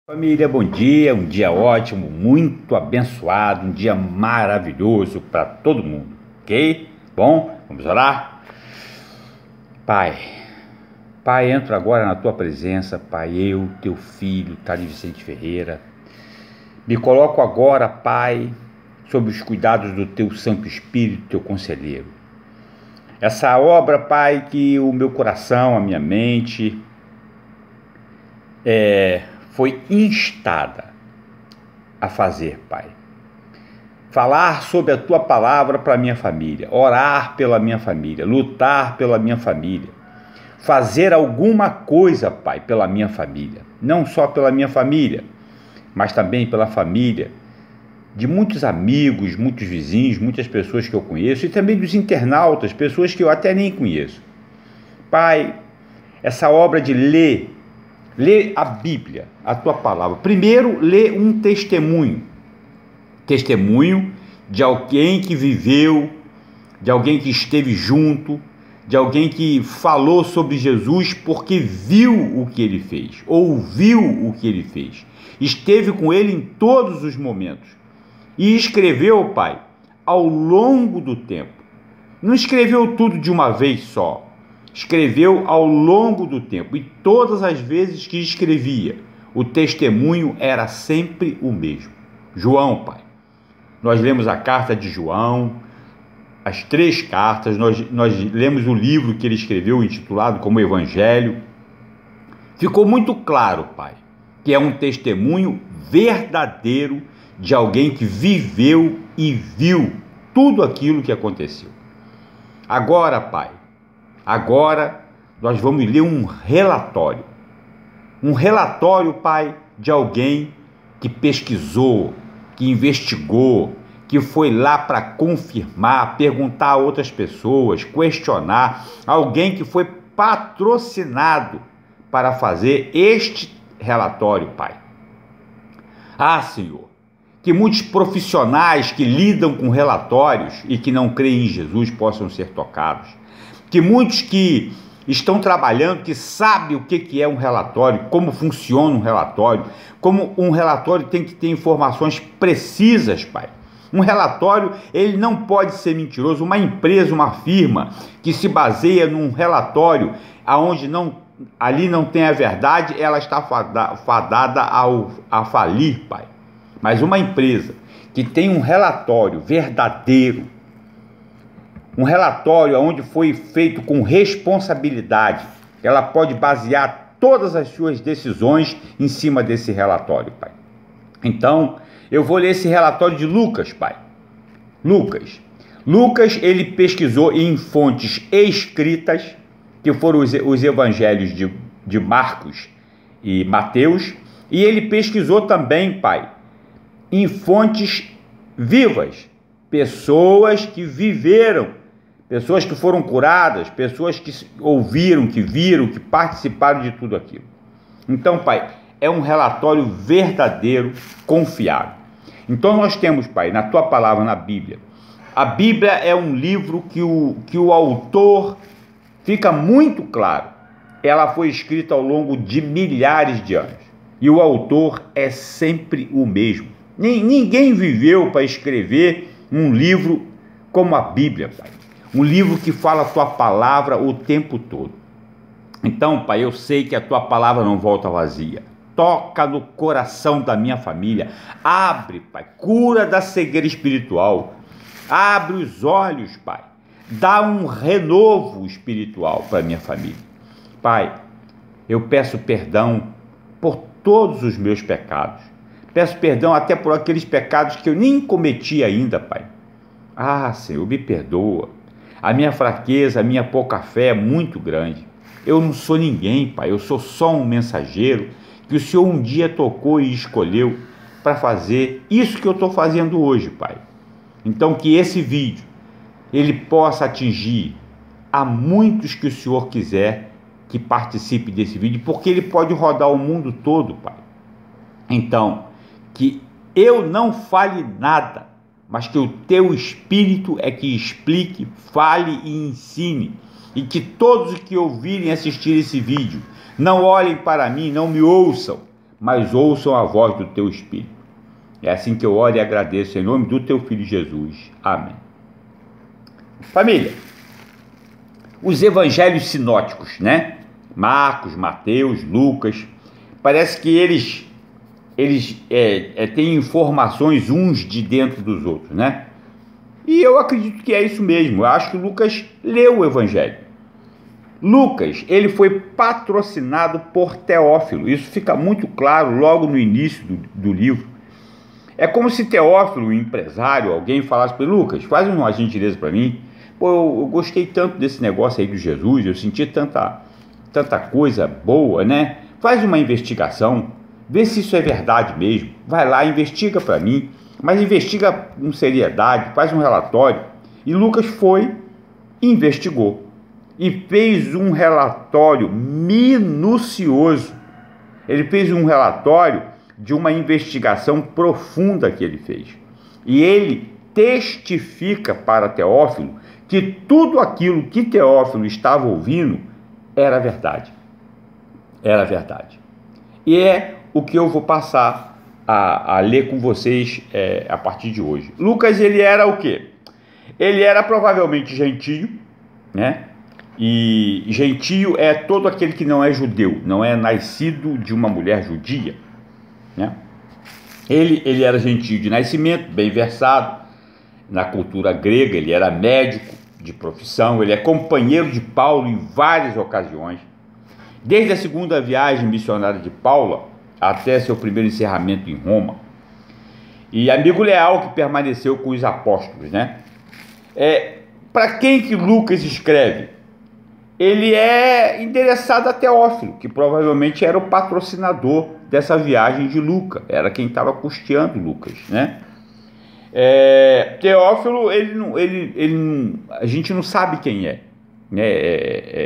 Família, bom dia, um dia ótimo, muito abençoado, um dia maravilhoso para todo mundo, ok? Bom, vamos orar? Pai, entro agora na tua presença, Pai, eu, teu filho, Thales Vicente Ferreira, me coloco agora, Pai, sob os cuidados do teu Santo Espírito, teu conselheiro. Essa obra, Pai, que o meu coração, a minha mente, foi instada a fazer, Pai. Falar sobre a Tua palavra para a minha família, orar pela minha família, lutar pela minha família, fazer alguma coisa, Pai, pela minha família. Não só pela minha família, mas também pela família de muitos amigos, muitos vizinhos, muitas pessoas que eu conheço e também dos internautas, pessoas que eu até nem conheço. Pai, essa obra de ler a Bíblia, a Tua palavra. Primeiro, lê um testemunho de alguém que viveu, de alguém que esteve junto, de alguém que falou sobre Jesus porque viu o que Ele fez, ouviu o que Ele fez, esteve com Ele em todos os momentos e escreveu, Pai, ao longo do tempo. Não escreveu tudo de uma vez só. Escreveu ao longo do tempo, e todas as vezes que escrevia, o testemunho era sempre o mesmo. João, Pai, nós lemos a carta de João, as 3 cartas, nós lemos o livro que ele escreveu, intitulado como Evangelho. Ficou muito claro, Pai, que é um testemunho verdadeiro de alguém que viveu e viu tudo aquilo que aconteceu. Agora, Pai, nós vamos ler um relatório, Pai, de alguém que pesquisou, que investigou, que foi lá para confirmar, perguntar a outras pessoas, questionar, alguém que foi patrocinado para fazer este relatório, Pai. Senhor, que muitos profissionais que lidam com relatórios e que não creem em Jesus possam ser tocados. Que muitos que estão trabalhando, que sabem o que é um relatório, como funciona um relatório, como um relatório tem que ter informações precisas, Pai. Um relatório, ele não pode ser mentiroso. Uma empresa, uma firma que se baseia num relatório onde ali não tem a verdade, ela está fadada a falir, Pai. Mas uma empresa que tem um relatório verdadeiro, um relatório onde foi feito com responsabilidade, ela pode basear todas as suas decisões em cima desse relatório, Pai. Então, eu vou ler esse relatório de Lucas, Pai. Lucas, ele pesquisou em fontes escritas, que foram os evangelhos de Marcos e Mateus, e ele pesquisou também, Pai, em fontes vivas, pessoas que viveram, pessoas que foram curadas, pessoas que ouviram, que viram, que participaram de tudo aquilo. Então, Pai, é um relatório verdadeiro, confiável. Então nós temos, Pai, na Tua palavra, na Bíblia. A Bíblia é um livro que o autor fica muito claro. Ela foi escrita ao longo de milhares de anos. E o autor é sempre o mesmo. Ninguém viveu para escrever um livro como a Bíblia, Pai. Um livro que fala a Tua palavra o tempo todo. Então, Pai, eu sei que a Tua palavra não volta vazia. Toca no coração da minha família. Abre, Pai, cura da cegueira espiritual. Abre os olhos, Pai. Dá um renovo espiritual para a minha família. Pai, eu peço perdão por todos os meus pecados. Peço perdão até por aqueles pecados que eu nem cometi ainda, Pai. Senhor, me perdoa. A minha fraqueza, a minha pouca fé é muito grande. Eu não sou ninguém, Pai. Eu sou só um mensageiro que o Senhor um dia tocou e escolheu para fazer isso que eu estou fazendo hoje, Pai. Então, que esse vídeo, ele possa atingir a muitos que o Senhor quiser que participe desse vídeo, porque ele pode rodar o mundo todo, Pai. Então, que eu não fale nada, mas que o Teu Espírito é que explique, fale e ensine, e que todos que ouvirem assistir esse vídeo não olhem para mim, não me ouçam, mas ouçam a voz do teu Espírito. É assim que eu oro e agradeço em nome do teu Filho Jesus. Amém. Família, os evangelhos sinóticos, né? Marcos, Mateus, Lucas, parece que eles têm informações uns de dentro dos outros, né? E eu acredito que é isso mesmo. Eu acho que Lucas leu o evangelho. Lucas, ele foi patrocinado por Teófilo. Isso fica muito claro logo no início do livro. É como se Teófilo, um empresário, alguém falasse para ele: Lucas, faz uma gentileza para mim. Pô, eu gostei tanto desse negócio aí de Jesus, eu senti tanta coisa boa, né? Faz uma investigação, vê se isso é verdade mesmo. Vai lá, investiga para mim, mas investiga com seriedade, faz um relatório. E Lucas foi, investigou e fez um relatório minucioso. Ele fez um relatório de uma investigação profunda que ele fez. E ele testifica para Teófilo que tudo aquilo que Teófilo estava ouvindo era verdade. Era verdade. E é o que eu vou passar a ler com vocês a partir de hoje. Lucas, ele era o quê? Ele era provavelmente gentio, né? E gentio é todo aquele que não é judeu, não é nascido de uma mulher judia, né? Ele era gentio de nascimento, bem versado na cultura grega, ele era médico de profissão, ele é companheiro de Paulo em várias ocasiões, desde a segunda viagem missionária de Paulo até seu primeiro encerramento em Roma, e amigo leal que permaneceu com os apóstolos, né? Para quem que Lucas escreve? Ele é endereçado a Teófilo, que provavelmente era o patrocinador dessa viagem de Lucas, era quem estava custeando Lucas, né? Teófilo, a gente não sabe quem é, né?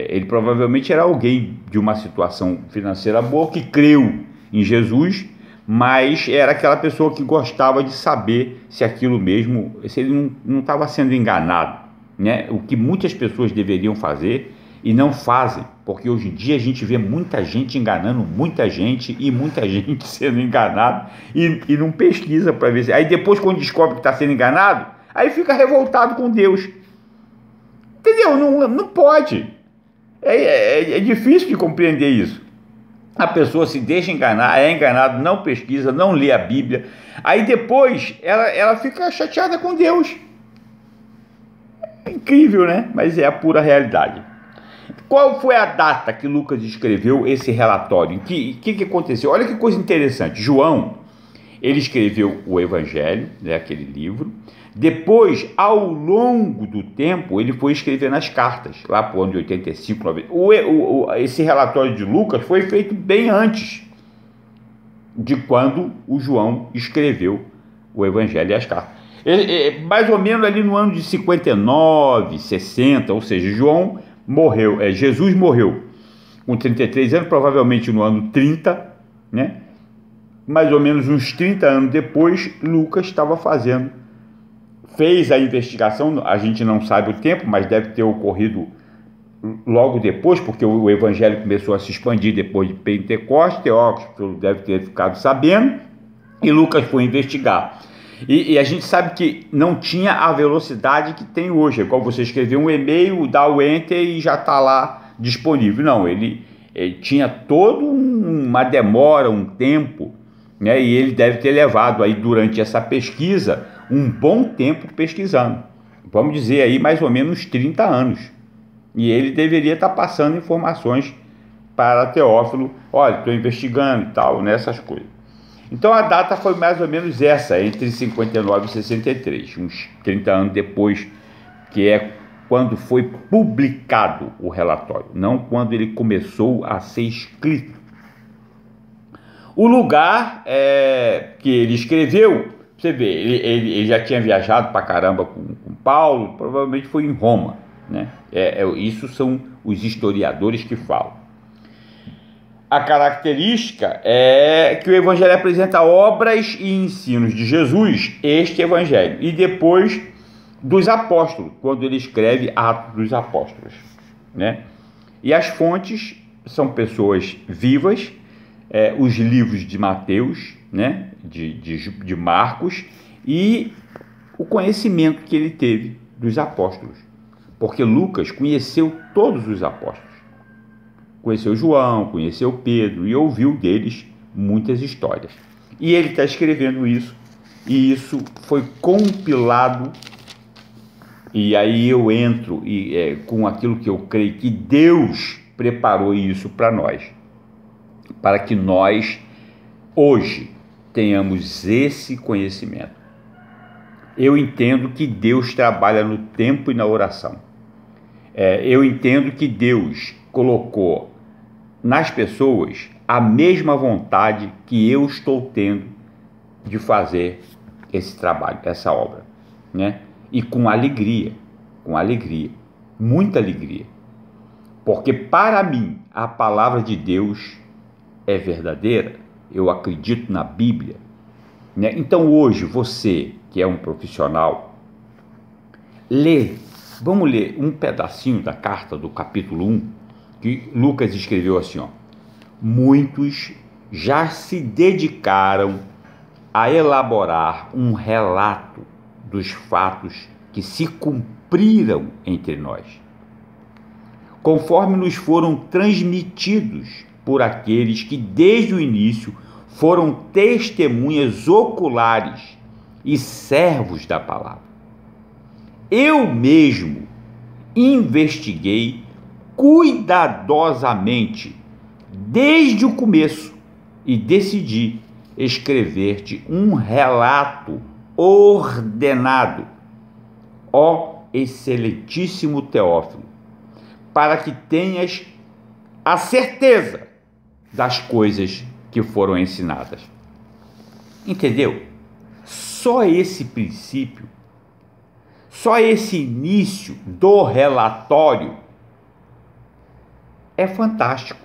Ele provavelmente era alguém de uma situação financeira boa, que creu em Jesus, mas era aquela pessoa que gostava de saber se aquilo mesmo, se ele não estava sendo enganado, né? O que muitas pessoas deveriam fazer e não fazem, porque hoje em dia a gente vê muita gente enganando muita gente e muita gente sendo enganado e não pesquisa para ver se... Aí depois, quando descobre que está sendo enganado, aí fica revoltado com Deus. Entendeu? Não pode. É difícil de compreender isso. A pessoa se deixa enganar, é enganado, não pesquisa, não lê a Bíblia. Aí depois ela fica chateada com Deus. É incrível, né? Mas é a pura realidade. Qual foi a data que Lucas escreveu esse relatório? O que aconteceu? Olha que coisa interessante. João, ele escreveu o Evangelho, né, aquele livro. Depois, ao longo do tempo, ele foi escrevendo as cartas, lá por ano de 85, 90. Esse relatório de Lucas foi feito bem antes de quando o João escreveu o Evangelho e as cartas. Mais ou menos ali no ano de 59, 60, ou seja, Jesus morreu com 33 anos, provavelmente no ano 30, né? Mais ou menos uns 30 anos depois, Lucas fez a investigação, a gente não sabe o tempo, mas deve ter ocorrido logo depois, porque o evangelho começou a se expandir depois de Pentecostes, Teófilo deve ter ficado sabendo, e Lucas foi investigar. E a gente sabe que não tinha a velocidade que tem hoje, é igual você escrever um e-mail, dá o enter e já está lá disponível. Não, ele tinha toda uma demora, um tempo, né? E ele deve ter levado aí durante essa pesquisa um bom tempo pesquisando. Vamos dizer aí mais ou menos 30 anos. E ele deveria estar passando informações para Teófilo, olha, estou investigando e tal, nessas coisas. Então a data foi mais ou menos essa, entre 59 e 63, uns 30 anos depois, que é quando foi publicado o relatório, não quando ele começou a ser escrito. O lugar que ele escreveu, você vê, ele já tinha viajado para caramba com Paulo, provavelmente foi em Roma, né? Isso são os historiadores que falam. A característica é que o Evangelho apresenta obras e ensinos de Jesus, este Evangelho, e depois dos apóstolos, quando ele escreve Atos dos Apóstolos, né? E as fontes são pessoas vivas, os livros de Mateus, né, de Marcos, e o conhecimento que ele teve dos apóstolos. Porque Lucas conheceu todos os apóstolos. Conheceu João, conheceu Pedro e ouviu deles muitas histórias. E ele está escrevendo isso, e isso foi compilado. E aí eu entro com aquilo que eu creio que Deus preparou isso para nós, para que nós hoje tenhamos esse conhecimento. Eu entendo que Deus trabalha no tempo e na oração. Eu entendo que Deus colocou nas pessoas a mesma vontade que eu estou tendo de fazer esse trabalho, essa obra, né? E com alegria, muita alegria. Porque para mim a palavra de Deus é verdadeira, eu acredito na Bíblia, né? Então hoje você que é um profissional, vamos ler um pedacinho da carta do capítulo 1, que Lucas escreveu assim, ó: muitos já se dedicaram a elaborar um relato dos fatos que se cumpriram entre nós, conforme nos foram transmitidos por aqueles que desde o início foram testemunhas oculares e servos da palavra. Eu mesmo investiguei cuidadosamente desde o começo e decidi escrever-te um relato ordenado, ó excelentíssimo Teófilo, para que tenhas a certeza das coisas que foram ensinadas. Entendeu? Só esse princípio, só esse início do relatório é fantástico.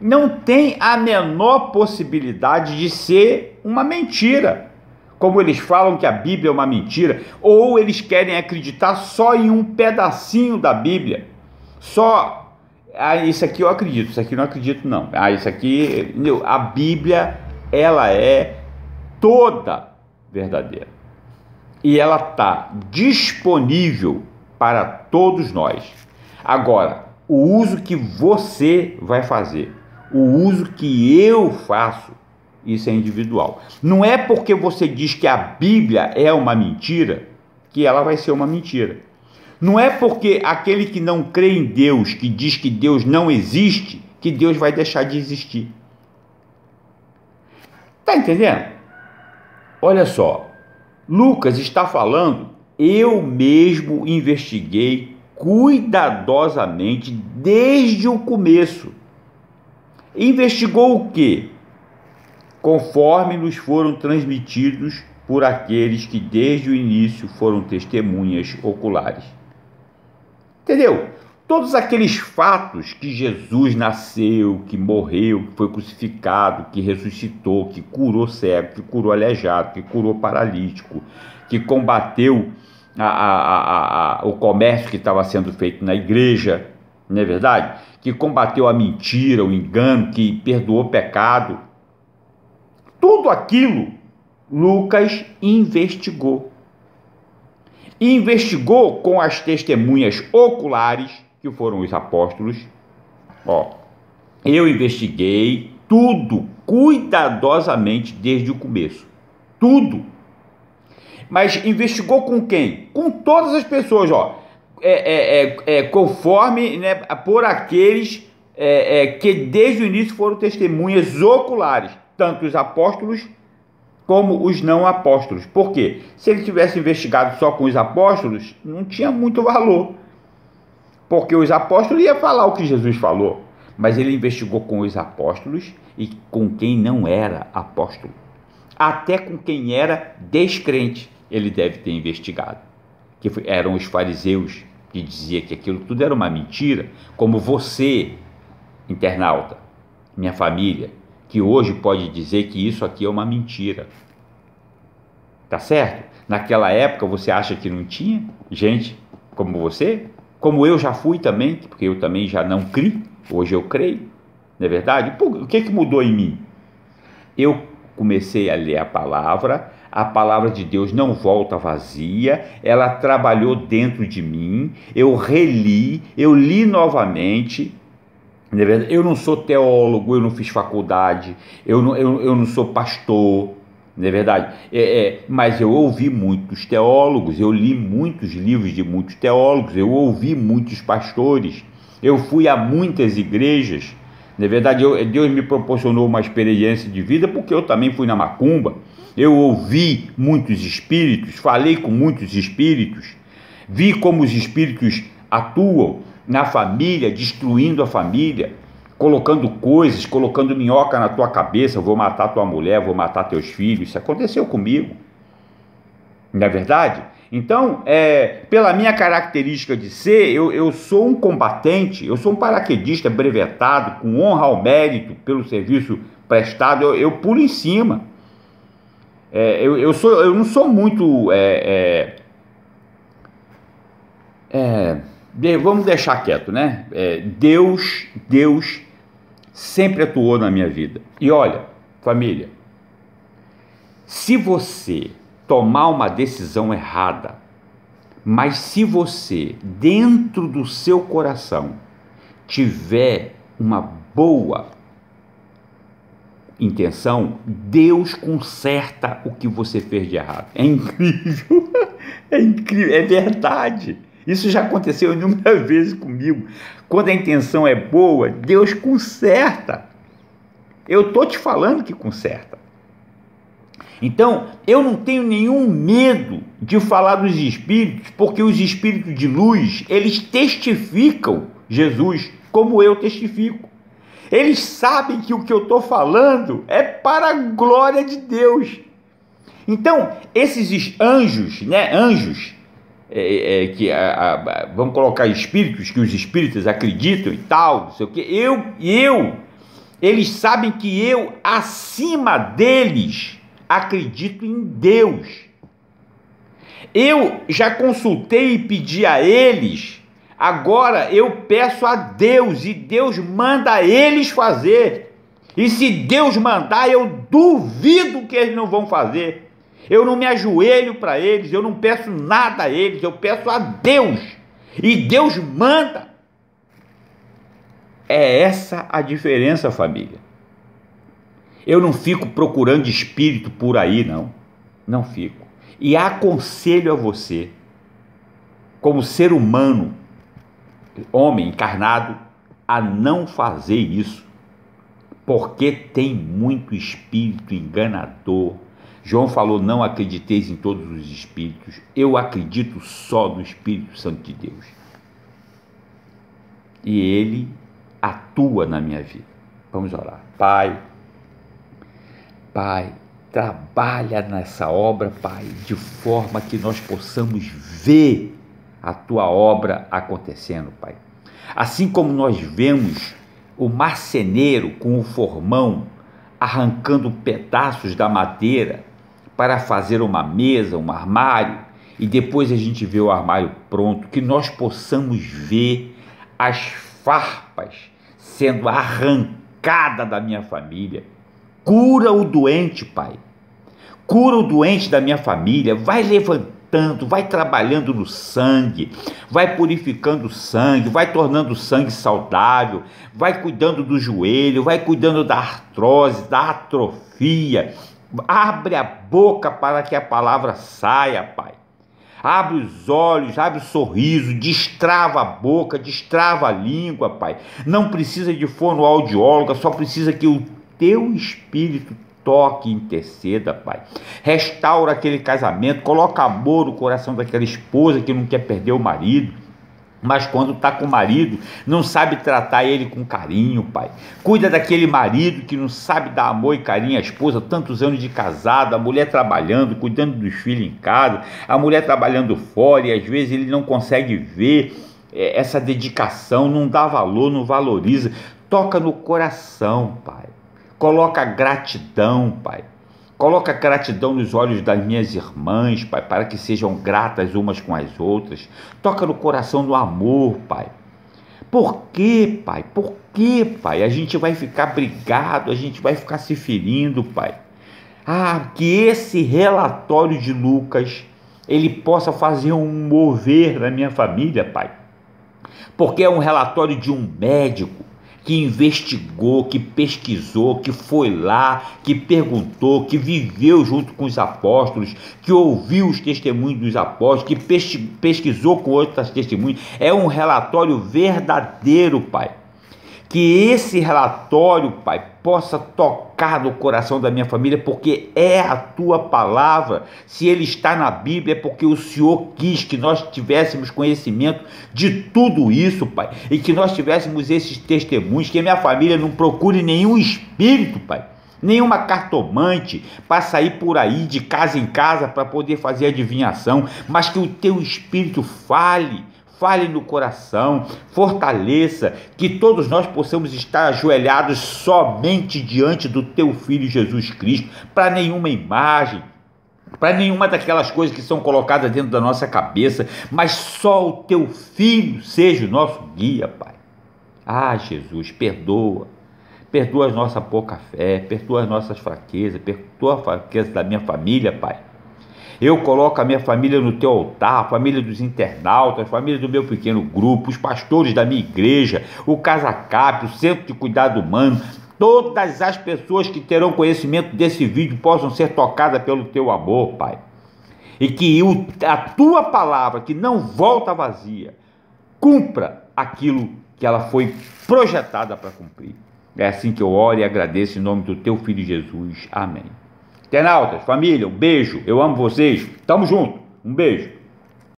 Não tem a menor possibilidade de ser uma mentira, como eles falam que a Bíblia é uma mentira, ou eles querem acreditar só em um pedacinho da Bíblia, só, isso aqui eu acredito, isso aqui não acredito não, isso aqui, a Bíblia, ela é toda verdadeira, e ela está disponível para todos nós. Agora, o uso que você vai fazer, o uso que eu faço, isso é individual. Não é porque você diz que a Bíblia é uma mentira que ela vai ser uma mentira. Não é porque aquele que não crê em Deus, que diz que Deus não existe, que Deus vai deixar de existir. Está entendendo? Olha só, Lucas está falando, eu mesmo investiguei cuidadosamente desde o começo. Investigou o quê? Conforme nos foram transmitidos por aqueles que desde o início foram testemunhas oculares. Entendeu? Todos aqueles fatos que Jesus nasceu, que morreu, que foi crucificado, que ressuscitou, que curou cego, que curou aleijado, que curou paralítico, que combateu o comércio que estava sendo feito na igreja, não é verdade? Que combateu a mentira, o engano, que perdoou pecado. Tudo aquilo Lucas investigou. E investigou com as testemunhas oculares, que foram os apóstolos. Eu investiguei tudo cuidadosamente desde o começo. Tudo. Mas investigou com quem? Com todas as pessoas, conforme, né, por aqueles que desde o início foram testemunhas oculares, tanto os apóstolos como os não apóstolos. Por quê? Se ele tivesse investigado só com os apóstolos, não tinha muito valor, porque os apóstolos iam falar o que Jesus falou, mas ele investigou com os apóstolos e com quem não era apóstolo, até com quem era descrente, ele deve ter investigado, que eram os fariseus, que dizia que aquilo tudo era uma mentira, como você, internauta, minha família, que hoje pode dizer que isso aqui é uma mentira. Tá certo? Naquela época você acha que não tinha gente como você? Como eu já fui também, porque eu também já não criei, hoje eu creio. não é verdade? O que mudou em mim? Eu comecei a ler a palavra de Deus não volta vazia, ela trabalhou dentro de mim, eu reli, eu li novamente. Eu não sou teólogo, eu não fiz faculdade, eu não sou pastor, não é verdade? Mas eu ouvi muitos teólogos, eu li muitos livros de muitos teólogos, eu ouvi muitos pastores, eu fui a muitas igrejas, não é verdade? Deus me proporcionou uma experiência de vida porque eu também fui na macumba, eu ouvi muitos espíritos, falei com muitos espíritos, vi como os espíritos atuam na família, destruindo a família, colocando coisas, colocando minhoca na tua cabeça, vou matar tua mulher, vou matar teus filhos. Isso aconteceu comigo, não é verdade? Então, pela minha característica de ser, eu sou um combatente, eu sou um paraquedista brevetado, com honra ao mérito pelo serviço prestado, eu pulo em cima. Eu não sou muito... vamos deixar quieto, né? Deus sempre atuou na minha vida. E olha, família, se você tomar uma decisão errada, mas se você, dentro do seu coração, tiver uma boa intenção, Deus conserta o que você fez de errado. É incrível, é incrível, é verdade. Isso já aconteceu inúmeras vezes comigo. Quando a intenção é boa, Deus conserta. Eu estou te falando que conserta. Então, eu não tenho nenhum medo de falar dos espíritos, porque os espíritos de luz, eles testificam Jesus, como eu testifico. Eles sabem que o que eu estou falando é para a glória de Deus. Então, esses anjos, né? Anjos, vamos colocar espíritos, que os espíritas acreditam e tal, não sei o que, eles sabem que eu, acima deles, acredito em Deus. Eu já consultei e pedi a eles, agora eu peço a Deus, e Deus manda eles fazer. E se Deus mandar, eu duvido que eles não vão fazer. Eu não me ajoelho para eles, eu não peço nada a eles, eu peço a Deus. E Deus manda. É essa a diferença, família. Eu não fico procurando espírito por aí, não. Não fico. E aconselho a você, como ser humano, homem encarnado, a não fazer isso. Porque tem muito espírito enganador. João falou, não acrediteis em todos os espíritos, eu acredito só no Espírito Santo de Deus. E ele atua na minha vida. Vamos orar. Pai, trabalha nessa obra, Pai, de forma que nós possamos ver a tua obra acontecendo, Pai. Assim como nós vemos o marceneiro com o formão arrancando pedaços da madeira para fazer uma mesa, um armário, e depois a gente vê o armário pronto, que nós possamos ver as farpas sendo arrancadas da minha família. Cura o doente, Pai. Cura o doente da minha família, vai levantando, vai trabalhando no sangue, vai purificando o sangue, vai tornando o sangue saudável, vai cuidando do joelho, vai cuidando da artrose, da atrofia. Abre a boca para que a palavra saia, Pai. Abre os olhos, abre o sorriso, destrava a boca, destrava a língua, Pai. Não precisa de fonoaudióloga, só precisa que o teu Espírito toque e interceda, Pai. Restaura aquele casamento, coloca amor no coração daquela esposa que não quer perder o marido, mas quando está com o marido, não sabe tratar ele com carinho, Pai. Cuida daquele marido que não sabe dar amor e carinho à esposa, tantos anos de casado, a mulher trabalhando, cuidando dos filhos em casa, a mulher trabalhando fora, e às vezes ele não consegue ver essa dedicação, não dá valor, não valoriza. Toca no coração, Pai. Coloca gratidão, Pai. Coloca gratidão nos olhos das minhas irmãs, Pai, para que sejam gratas umas com as outras. Toca no coração do amor, Pai. Por quê, Pai? Por quê, Pai? A gente vai ficar brigado, a gente vai ficar se ferindo, Pai. Que esse relatório de Lucas, ele possa fazer um mover na minha família, Pai. Porque é um relatório de um médico que investigou, que pesquisou, que foi lá, que perguntou, que viveu junto com os apóstolos, que ouviu os testemunhos dos apóstolos, que pesquisou com outras testemunhas. É um relatório verdadeiro, Pai. Que esse relatório, Pai, possa tocar no coração da minha família, porque é a Tua palavra. Se ele está na Bíblia, é porque o Senhor quis que nós tivéssemos conhecimento de tudo isso, Pai, e que nós tivéssemos esses testemunhos, que a minha família não procure nenhum espírito, Pai, nenhuma cartomante para sair por aí de casa em casa para poder fazer adivinhação, mas que o Teu Espírito fale no coração, fortaleça, que todos nós possamos estar ajoelhados somente diante do Teu Filho Jesus Cristo, para nenhuma imagem, para nenhuma daquelas coisas que são colocadas dentro da nossa cabeça, mas só o Teu Filho seja o nosso guia, Pai. Jesus, perdoa a nossa pouca fé, perdoa as nossas fraquezas, perdoa a fraqueza da minha família, Pai. Eu coloco a minha família no Teu altar, a família dos internautas, a família do meu pequeno grupo, os pastores da minha igreja, o Casacap, o Centro de Cuidado Humano, todas as pessoas que terão conhecimento desse vídeo possam ser tocadas pelo Teu amor, Pai. E que a Tua palavra, que não volta vazia, cumpra aquilo que ela foi projetada para cumprir. É assim que eu oro e agradeço em nome do Teu Filho Jesus. Amém. Internautas, família, um beijo, eu amo vocês, tamo junto, um beijo.